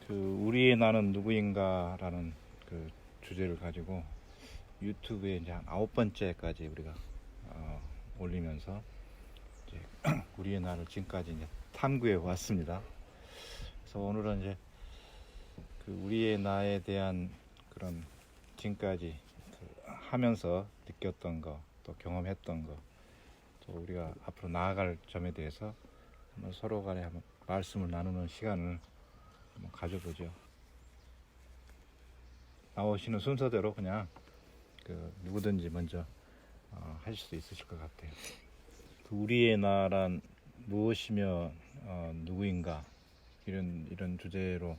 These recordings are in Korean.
그 우리의 나는 누구인가라는 그 주제를 가지고 유튜브에 이제 한 9번째까지 우리가 올리면서 이제 우리의 나를 지금까지 이제 탐구해 왔습니다. 그래서 오늘은 이제 그 우리의 나에 대한 그런 지금까지 하면서 느꼈던 거, 또 경험했던 거, 또 우리가 앞으로 나아갈 점에 대해서 한번 서로 간에 한번 말씀을 나누는 시간을 한번 가져보죠. 나오시는 순서대로 그냥 그 누구든지 먼저 하실 수 있으실 것 같아요. 그 우리의 나란 무엇이며 누구인가 이런 주제로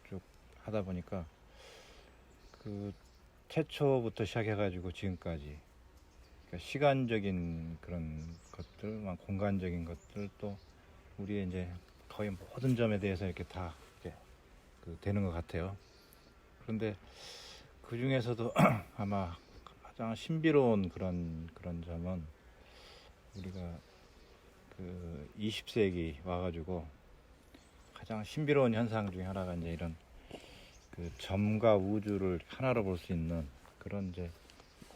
쭉 하다 보니까 그 태초부터 시작해가지고 지금까지 그러니까 시간적인 그런 것들, 공간적인 것들 또 우리의 이제 거의 모든 점에 대해서 이렇게 다 이렇게 되는 것 같아요. 그런데 그 중에서도 아마 가장 신비로운 그런 점은 우리가 그 20세기 와가지고 가장 신비로운 현상 중에 하나가 이제 이런 그 점과 우주를 하나로 볼 수 있는 그런 이제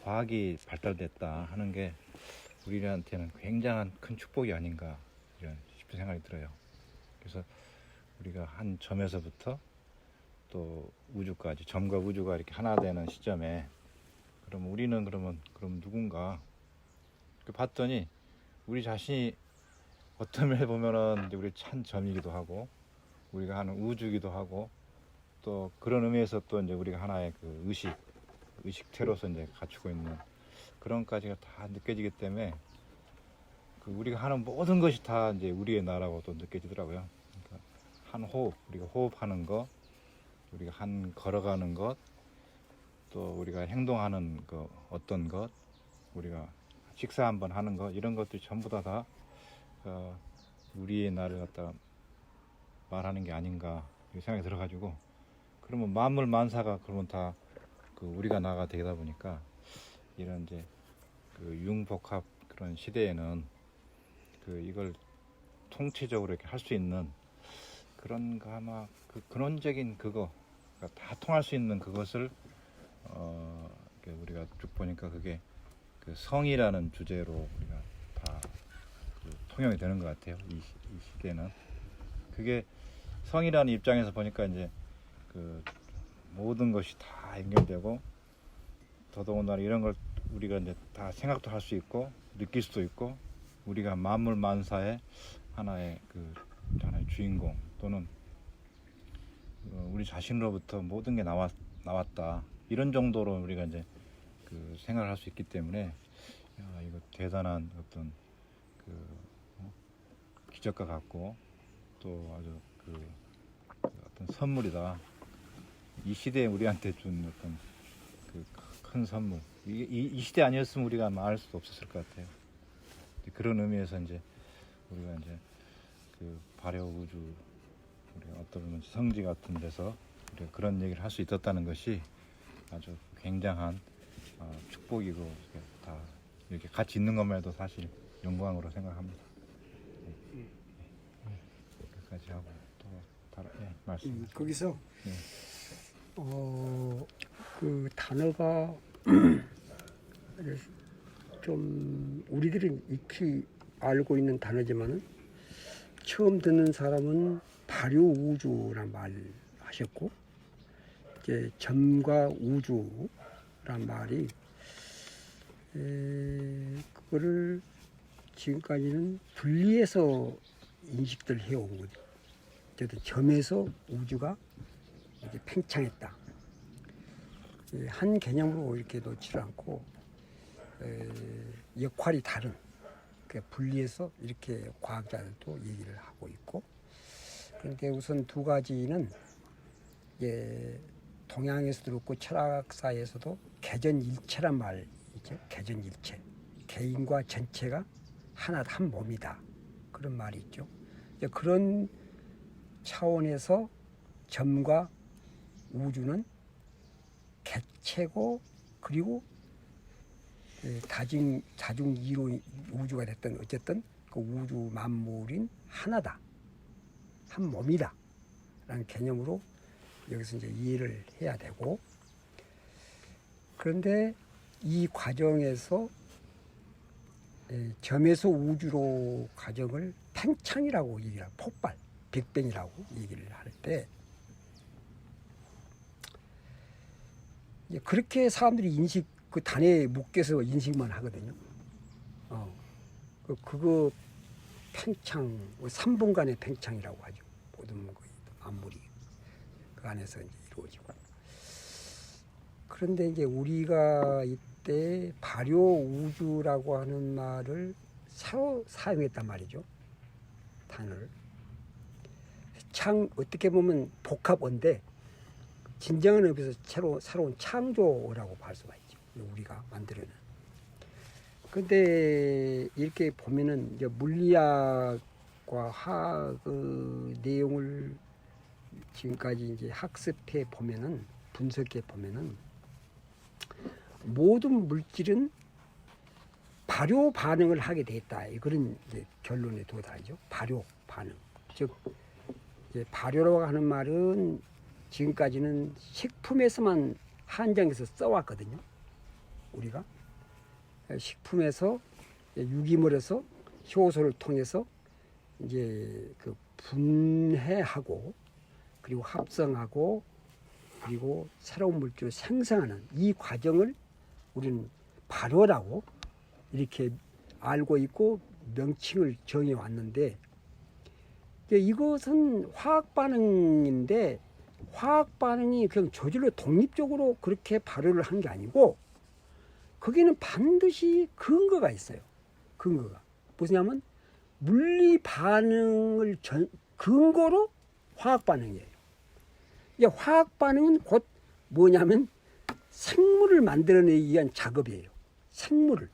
과학이 발달됐다 하는 게 우리한테는 굉장한 큰 축복이 아닌가 이런 싶은 생각이 들어요. 그래서 우리가 한 점에서부터 또 우주까지 점과 우주가 이렇게 하나 되는 시점에 그럼 우리는 그럼 누군가 봤더니 우리 자신이 어떤 면에 보면은 이제 우리 찬 점이기도 하고 우리가 하는 우주기도 하고 또 그런 의미에서 또 이제 우리가 하나의 그 의식체로서 이제 갖추고 있는 그런까지가 다 느껴지기 때문에 그 우리가 하는 모든 것이 다 이제 우리의 나라고 또 느껴지더라고요. 그러니까 한 호흡, 우리가 호흡하는 것, 우리가 한 걸어가는 것, 또 우리가 행동하는 그 어떤 것, 우리가 식사 한번 하는 것 이런 것들이 전부 다 우리의 나를 갖다가 말하는 게 아닌가 이 생각이 들어가지고 그러면 만물 만사가 그러면 다 그 우리가 나가 되다 보니까 이런 이제 그 융복합 그런 시대에는 그 이걸 통치적으로 이렇게 할 수 있는 그런 거 아마 그 근원적인 그거 그러니까 다 통할 수 있는 그것을 우리가 쭉 보니까 그게 그 성이라는 주제로 우리가 다 그 통용이 되는 것 같아요. 이 시대는 그게 성이라는 입장에서 보니까 이제 그 모든 것이 다 연결되고 더더군다나 이런 걸 우리가 이제 다 생각도 할 수 있고 느낄 수도 있고 우리가 만물 만사의 하나의 주인공 또는 우리 자신으로부터 모든 게 나왔다 이런 정도로 우리가 이제 그 생각을 할 수 있기 때문에 이거 대단한 어떤 기적과 같고 또 아주 어떤 선물이다. 이 시대에 우리한테 준 어떤 큰 선물. 이 시대 아니었으면 우리가 알 수도 없었을 것 같아요. 그런 의미에서 이제 우리가 이제 그 발효 우주 우리가 어떤 보면 성지 같은 데서 우리가 그런 얘기를 할 수 있었다는 것이 아주 굉장한 축복이고 다 이렇게 같이 있는 것만 해도 사실 영광으로 생각합니다. 여기까지 하고 또 다른 말씀. 거기서 그 단어가 좀 우리들이 익히 알고 있는 단어지만은 처음 듣는 사람은 발효 우주란 말 하셨고 이제 점과 우주란 말이 그거를 지금까지는 분리해서 인식들 해온 거죠. 어쨌든 점에서 우주가 이제 팽창했다. 한 개념으로 이렇게 놓지 않고 역할이 다른 분리해서 이렇게 과학자들도 얘기를 하고 있고 그런데 우선 두 가지는 동양에서도 그렇고 철학사에서도 개전일체란 말 있죠. 개전일체. 개인과 전체가 하나다 한 몸이다. 그런 말이 있죠. 그런 차원에서 점과 우주는 객체고 그리고 다중 이론 우주가 됐든 어쨌든 그 우주 만물인 하나다 한 몸이다 라는 개념으로 여기서 이제 이해를 해야 되고, 그런데 이 과정에서 점에서 우주로 과정을 팽창이라고 얘기를 하고, 폭발, 빅뱅이라고 얘기를 할 때, 그렇게 사람들이 인식, 그 단에 묶여서 인식만 하거든요. 그거 팽창, 3분간의 팽창이라고 하죠. 모든 거의 만물이 그 안에서 이제 이루어지고. 그런데 이제 우리가 이때 발효 우주라고 하는 말을 새로 사용했단 말이죠. 단어를. 어떻게 보면 복합어인데, 진정한 의미에서 새로운 창조라고 할 수가 있죠. 우리가 만들어낸. 근데 이렇게 보면은 이제 물리학과 화학의 내용을 지금까지 이제 학습해 보면은, 분석해 보면은, 모든 물질은 발효 반응을 하게 돼 있다. 그런 이제 결론에 도달하죠. 발효 반응. 즉, 이제 발효라고 하는 말은 지금까지는 식품에서만 한정해서 써왔거든요. 우리가 식품에서 유기물에서 효소를 통해서 이제 그 분해하고 그리고 합성하고 그리고 새로운 물질을 생성하는 이 과정을 우리는 발효라고 이렇게 알고 있고 명칭을 정해 왔는데, 이것은 화학 반응인데 화학 반응이 그냥 저절로 독립적으로 그렇게 발효를 한 게 아니고, 거기는 반드시 근거가 있어요. 근거가 무엇이냐면 물리 반응을 근거로 화학 반응이에요. 이게 화학 반응은 곧 뭐냐면 생물을 만들어내기 위한 작업이에요. 생물을.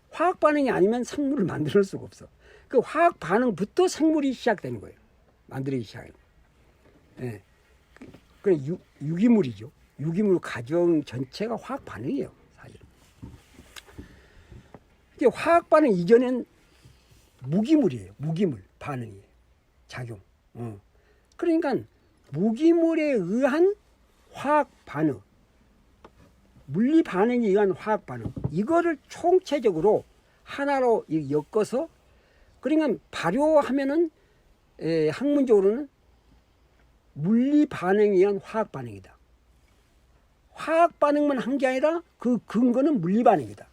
화학 반응이 아니면 생물을 만들 수가 없어. 그 화학 반응부터 생물이 시작되는 거예요. 만들기 시작해요. 예. 그 유기물이죠. 유기물 과정 전체가 화학 반응이에요. 사실. 이게 화학 반응 이전엔 무기물이에요. 무기물 반응이에요. 작용. 그러니까 무기물에 의한 화학 반응, 물리 반응에 의한 화학 반응, 이거를 총체적으로 하나로 엮어서, 그러니까 발효하면은 학문적으로는 물리 반응에 의한 화학 반응이다. 화학 반응만 한 게 아니라 그 근거는 물리 반응이다.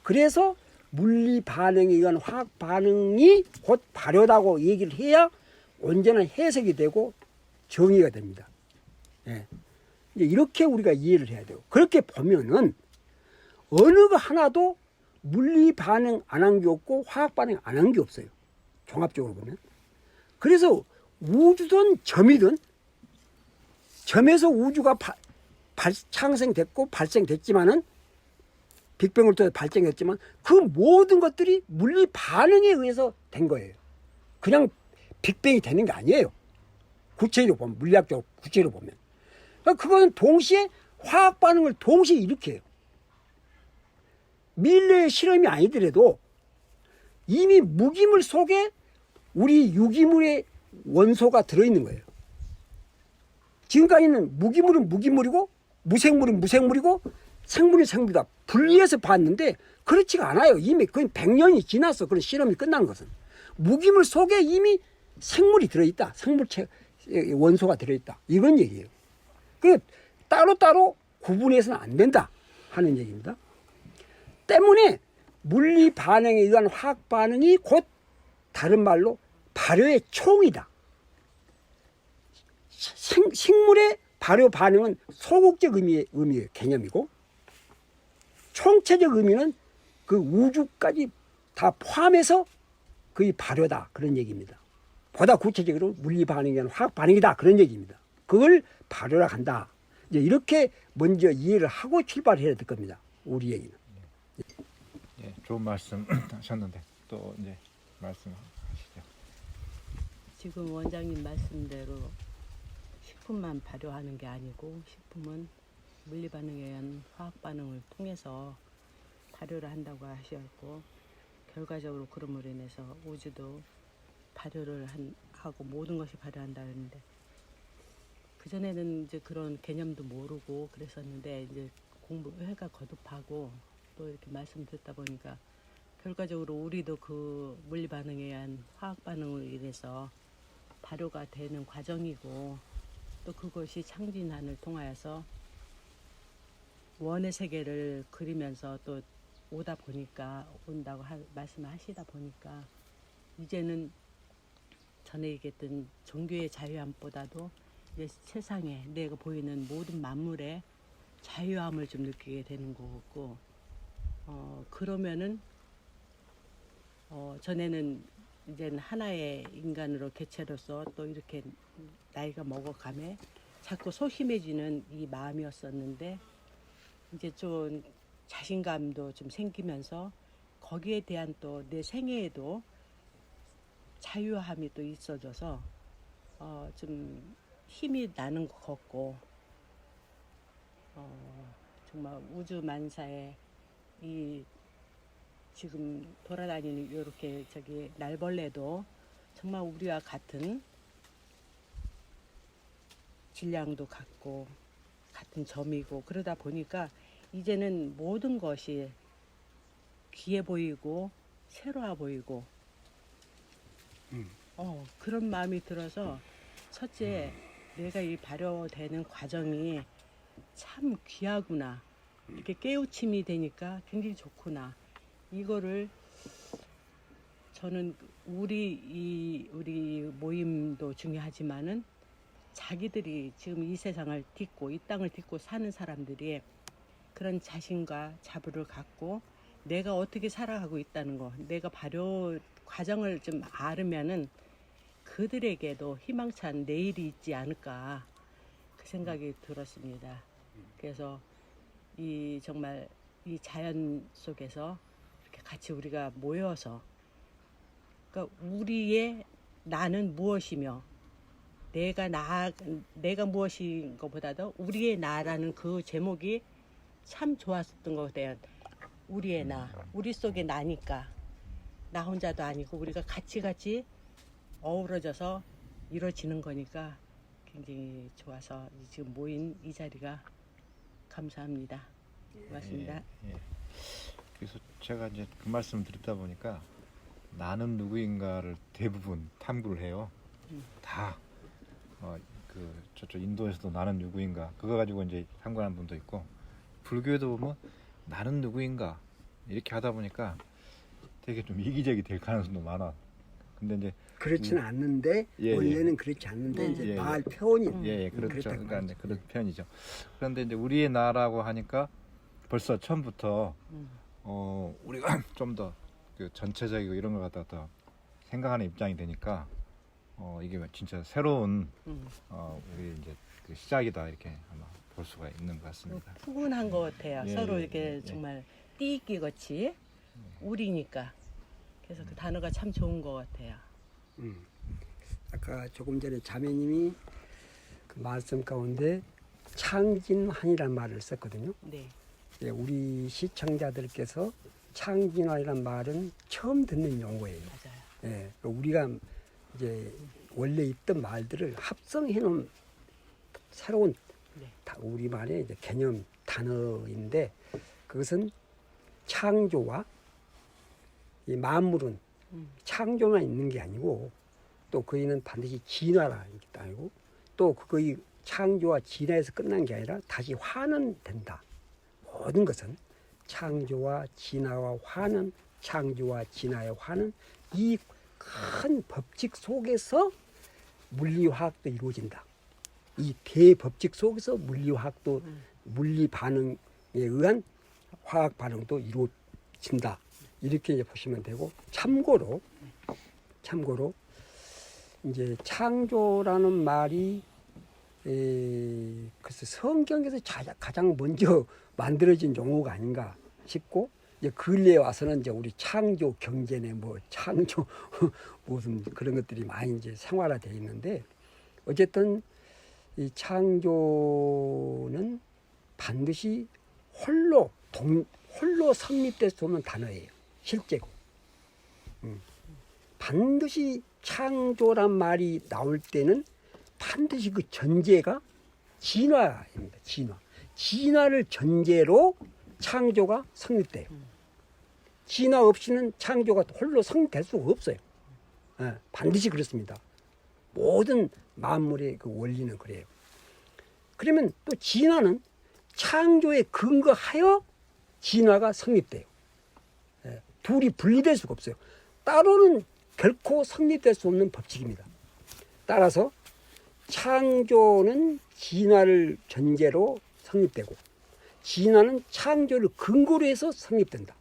그래서 물리 반응에 의한 화학 반응이 곧 발효라고 얘기를 해야 온전한 해석이 되고 정의가 됩니다. 예. 이제 이렇게 우리가 이해를 해야 돼요. 그렇게 보면은 어느 거 하나도 물리 반응 안 한 게 없고 화학 반응 안 한 게 없어요. 종합적으로 보면. 그래서 우주든 점이든, 점에서 우주가 창생됐고 발생됐지만은, 빅뱅을 통해 발생했지만 그 모든 것들이 물리 반응에 의해서 된 거예요. 그냥 빅뱅이 되는 게 아니에요. 구체적으로 보면, 물리학적으로 구체적으로 보면. 그거는 동시에 화학 반응을 동시에 일으켜요. 밀레의 실험이 아니더라도 이미 무기물 속에 우리 유기물의 원소가 들어있는 거예요. 지금까지는 무기물은 무기물이고 무생물은 무생물이고 생물은 생물이다 분리해서 봤는데, 그렇지가 않아요. 이미 거의 100년이 지났어. 그런 실험이 끝난 것은. 무기물 속에 이미 생물이 들어있다. 생물체 원소가 들어있다. 이런 얘기예요. 그 따로따로 구분해서는 안 된다 하는 얘기입니다. 때문에 물리 반응에 의한 화학 반응이 곧 다른 말로 발효의 총이다. 식물의 발효 반응은 소극적 의미의 개념이고, 총체적 의미는 그 우주까지 다 포함해서 그게 발효다, 그런 얘기입니다. 보다 구체적으로 물리 반응이 아니라 화학 반응이다, 그런 얘기입니다. 그걸 발효라 한다. 이제 이렇게 먼저 이해를 하고 출발해야 될 겁니다. 우리 얘기는. 예, 좋은 말씀 하셨는데 또 이제 말씀하시죠. 지금 원장님 말씀대로 식품만 발효하는 게 아니고, 식품은 물리 반응에 의한 화학 반응을 통해서 발효를 한다고 하셨고, 결과적으로 그럼으로 인해서 우주도 발효를 하고 모든 것이 발효한다는데, 그전에는 이제 그런 개념도 모르고 그랬었는데 이제 공부회가 거듭하고 또 이렇게 말씀 듣다 보니까 결과적으로 우리도 그 물리 반응에 의한 화학 반응으로 인해서 발효가 되는 과정이고 또 그것이 창진환을 통하여서 원의 세계를 그리면서 또 오다 보니까 온다고 말씀을 하시다 보니까 이제는 전에 얘기했던 종교의 자유함보다도 이제 세상에 내가 보이는 모든 만물의 자유함을 좀 느끼게 되는 거고 그러면은 전에는 이제는 하나의 인간으로 개체로서 또 이렇게 나이가 먹어가며 자꾸 소심해지는 이 마음이었었는데 이제 좀 자신감도 좀 생기면서 거기에 대한 또 내 생애에도 자유함이 또 있어져서 좀 힘이 나는 것 같고 정말 우주 만사에 이 지금 돌아다니는 이렇게 저기 날벌레도 정말 우리와 같은 질량도 같고 같은 점이고 그러다 보니까 이제는 모든 것이 귀해 보이고 새로워 보이고 그런 마음이 들어서 첫째 내가 이 발효되는 과정이 참 귀하구나 이렇게 깨우침이 되니까 굉장히 좋구나 이거를 저는 우리 모임도 중요하지만은 자기들이 지금 이 세상을 딛고 이 땅을 딛고 사는 사람들이 그런 자신과 자부를 갖고 내가 어떻게 살아가고 있다는 거 내가 발효 과정을 좀 알으면은 그들에게도 희망찬 내일이 있지 않을까 그 생각이 들었습니다. 그래서 이 정말 이 자연 속에서 이렇게 같이 우리가 모여서 그러니까 우리의 나는 무엇이며 내가 무엇인 것보다도 우리의 나라는 그 제목이 참 좋았었던 것 같아요. 우리의 나, 우리 속에 나니까 나 혼자도 아니고 우리가 같이 어우러져서 이루어지는 거니까 굉장히 좋아서 지금 모인 이 자리가 감사합니다. 고맙습니다. 예. 그래서 제가 이제 그 말씀을 듣다 보니까 나는 누구인가를 대부분 탐구를 해요. 다 저쪽 인도에서도 나는 누구인가 그거 가지고 이제 탐구하는 분도 있고 불교에도 보면 나는 누구인가 이렇게 하다 보니까 되게 좀 이기적이 될 가능성도 많아. 근데 이제 그렇지는 않는데 예, 원래는 그렇지 않는데 이제 예, 말 표현이 그렇죠. 그렇다고 그러니까 이제 말이죠. 그런 편이죠. 그런데 이제 우리의 나라고 하니까 벌써 처음부터 우리가 좀 더 그 전체적이고 이런 걸 갖다가 더 생각하는 입장이 되니까 이게 진짜 새로운 우리 이제 그 시작이다 이렇게 아마 볼 수가 있는 것 같습니다. 푸근한 것 같아요. 예, 서로 예, 이렇게 예. 정말 띠익기 같이 우리니까. 그래서 그 단어가 참 좋은 것 같아요. 아까 조금 전에 자매님이 그 말씀 가운데 창진환이라는 말을 썼거든요. 네. 예, 우리 시청자들께서 창진환이라는 말은 처음 듣는 용어예요. 맞아요. 예, 우리가 이제 원래 있던 말들을 합성해 놓은 새로운 네. 우리만의 이제 개념 단어인데 그것은 창조와 이 만물은 창조만 있는 게 아니고 또 거기는 반드시 진화라는 게 아니고 또 그거의 창조와 진화에서 끝난 게 아니라 다시 환원된다. 모든 것은 창조와 진화와 환원, 창조와 진화의 환원 이 큰 법칙 속에서 물리화학도 이루어진다. 이 대법칙 속에서 물리화학도 물리 반응에 의한 화학 반응도 이루어진다. 이렇게 이제 보시면 되고 참고로 이제 창조라는 말이 글쎄 성경에서 가장 먼저 만들어진 용어가 아닌가 싶고 이제 근래에 와서는 이제 우리 창조 경제네 뭐 창조 무슨 그런 것들이 많이 이제 생활화되어 있는데 어쨌든 이 창조는 반드시 홀로 성립돼서 오는 단어예요. 실제고. 반드시 창조란 말이 나올 때는 반드시 그 전제가 진화입니다. 진화를 전제로 창조가 성립돼요. 진화 없이는 창조가 홀로 성립될 수가 없어요. 예, 반드시 그렇습니다. 모든 만물의 그 원리는 그래요. 그러면 또 진화는 창조에 근거하여 진화가 성립돼요. 예, 둘이 분리될 수가 없어요. 따로는 결코 성립될 수 없는 법칙입니다. 따라서 창조는 진화를 전제로 성립되고 진화는 창조를 근거로 해서 성립된다.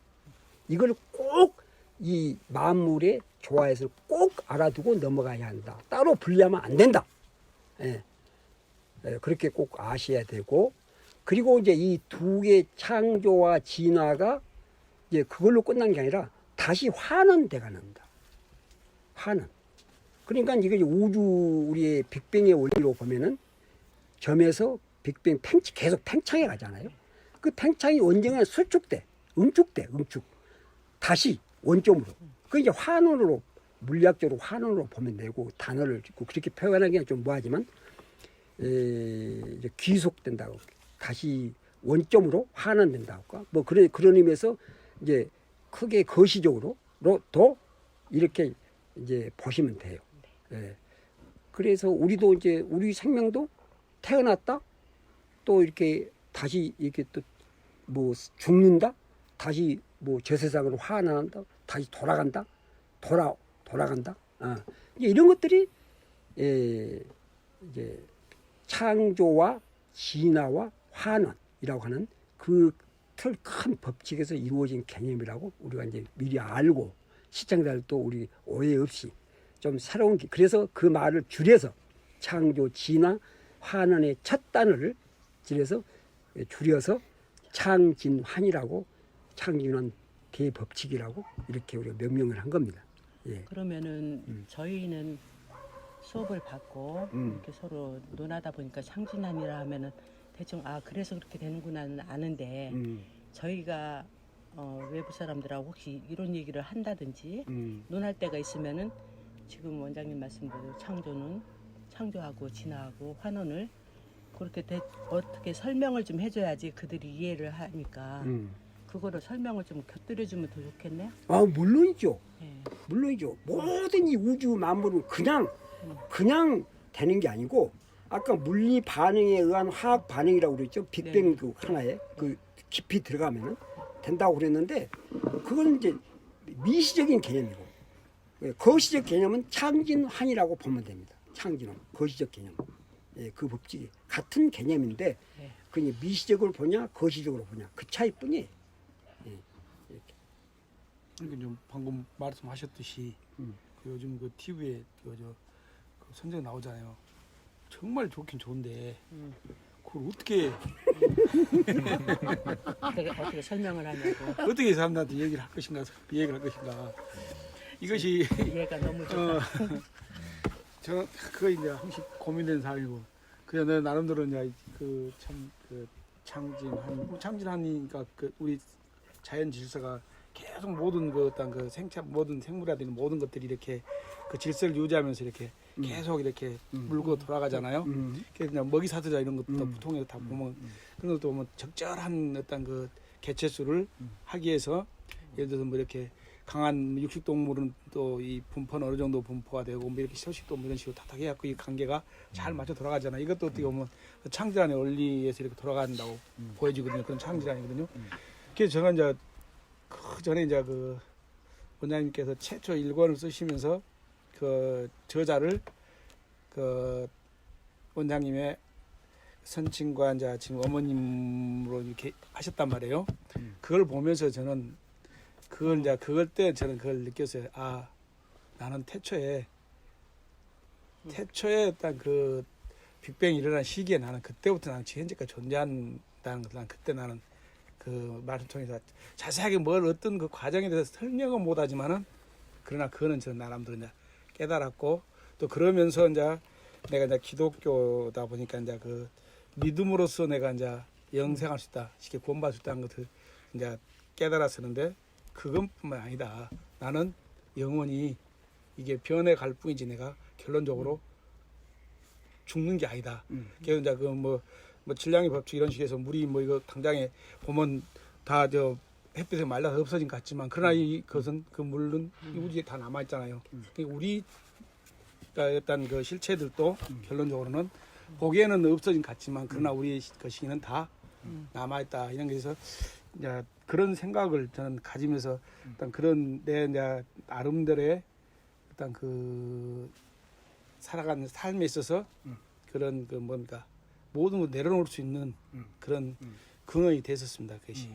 이걸 꼭 이 만물의 조화에서 꼭 알아두고 넘어가야 한다. 따로 분리하면 안 된다. 예. 예, 그렇게 꼭 아셔야 되고, 그리고 이제 이 두 개의 창조와 진화가 이제 그걸로 끝난 게 아니라 다시 환원돼 가는다. 환원. 그러니까 이게 우주 우리의 빅뱅의 원리로 보면은 점에서 빅뱅 계속 팽창해 가잖아요. 그 팽창이 언젠가 수축돼, 응축돼. 다시 원점으로. 그 이제 환원으로, 물리학적으로 환원으로 보면 되고, 단어를 짓고 그렇게 표현하기는 좀 뭐하지만 이제 귀속된다고, 다시 원점으로 환원된다고, 뭐 그런 의미에서 이제 크게 거시적으로 또 이렇게 이제 보시면 돼요. 예. 그래서 우리도 이제 우리 생명도 태어났다 또 이렇게 다시 이렇게 또 뭐 죽는다, 다시 뭐 저 세상으로 환원한다, 다시 돌아간다. 이제 이런 것들이 이제 창조와 진화와 환원이라고 하는 그 틀 큰 법칙에서 이루어진 개념이라고 우리가 이제 미리 알고, 시청자들도 우리 오해 없이 좀 새로운 그래서 그 말을 줄여서 창조, 진화, 환원의 첫 단어를 줄여서 창진환이라고, 창진환 대법칙이라고 이렇게 우리가 명명을 한 겁니다. 예. 그러면은 저희는 수업을 받고 이렇게 서로 논하다 보니까 창진환이라 하면은 대충 그래서 그렇게 되는구나는 아는데 저희가 외부 사람들하고 혹시 이런 얘기를 한다든지 논할 때가 있으면은 지금 원장님 말씀대로 창조는 창조하고 진화하고 환원을 그렇게 어떻게 설명을 좀 해줘야지 그들이 이해를 하니까 그거를 설명을 좀 곁들여주면 더 좋겠네요. 물론이죠. 네. 물론이죠. 모든 이 우주 만물은 그냥 되는 게 아니고, 아까 물리 반응에 의한 화학 반응이라고 그랬죠. 빅뱅 네. 그 하나에 그 깊이 들어가면은 된다고 그랬는데, 그건 이제 미시적인 개념이고, 거시적 개념은 창진환이라고 보면 됩니다. 창진환, 거시적 개념. 예, 그 법칙이 같은 개념인데, 네. 그 미시적으로 보냐, 거시적으로 보냐, 그 차이뿐이에요. 그러니까 좀 방금 말씀하셨듯이 그 요즘 그 TV에 그 선생 나오잖아요. 정말 좋긴 좋은데 그걸 어떻게 설명을 하냐고. 어떻게 사람들한테 얘기를 할 것인가. 이것이 이해가 너무 좋다. 저는 그거 이제 항상 고민되는 사항이고, 그냥 내 나름대로 이제 창진하니까 그 우리 자연 질서가 계속 모든 그 어떤 그 모든 생물이라든지 모든 것들이 이렇게 그 질서를 유지하면서 이렇게 계속 이렇게 물고 돌아가잖아요. 그래서 그냥 먹이 사슬자 이런 것도 통해서 다 보면 그런 것도 보면 적절한 어떤 그 개체수를 하기 위해서, 예를 들어서 뭐 이렇게 강한 육식 동물은 또 이 분포는 어느 정도 분포가 되고, 뭐 이렇게 소식도 이런 식으로 탁탁 해갖고 이 관계가 잘 맞춰 돌아가잖아. 이것도 어떻게 보면 창질환의 원리에서 이렇게 돌아간다고 보여지거든요. 그런 창질환이거든요. 그래서 저는 이제 그 전에 이제 그 원장님께서 최초 1권을 쓰시면서 그 저자를 그 원장님의 선친과 이제 지금 어머님으로 이렇게 하셨단 말이에요. 그걸 보면서 저는 그걸 때 저는 그걸 느꼈어요. 나는 태초에 어떤 그 빅뱅이 일어난 시기에 나는 그때부터 나는 지금 현재까지 존재한다는 걸 난 그때 나는 그 말씀 통해서 자세하게 어떤 그 과정에 대해서 설명은 못하지만은, 그러나 그거는 저는 나름대로 이제 깨달았고, 또 그러면서 이제 내가 이제 기독교다 보니까 이제 그 믿음으로써 내가 이제 영생할 수 있다, 쉽게 구원받을 수 있다는 것을 이제 깨달았었는데, 그것뿐만 아니다. 나는 영원히 이게 변해갈 뿐이지 내가 결론적으로 죽는 게 아니다. 그래서 이제 그뭐 질량의 법칙 이런 식에서 물이 뭐 이거 당장에 보면 다 저 햇빛에 말라서 없어진 것 같지만 그러나 이것은 그 물은 우리에 다 남아 있잖아요. 우리 일단 그 실체들도 결론적으로는 보기에는 없어진 것 같지만 그러나 우리 그 시기는 다 남아 있다. 이런 게서 이제 그런 생각을 저는 가지면서 일단 그런 내 이제 나름대로의 일단 그 살아가는 삶에 있어서 그런 그 뭡니까 모든 걸 내려놓을 수 있는 그런 근원이 됐었습니다. 그것이.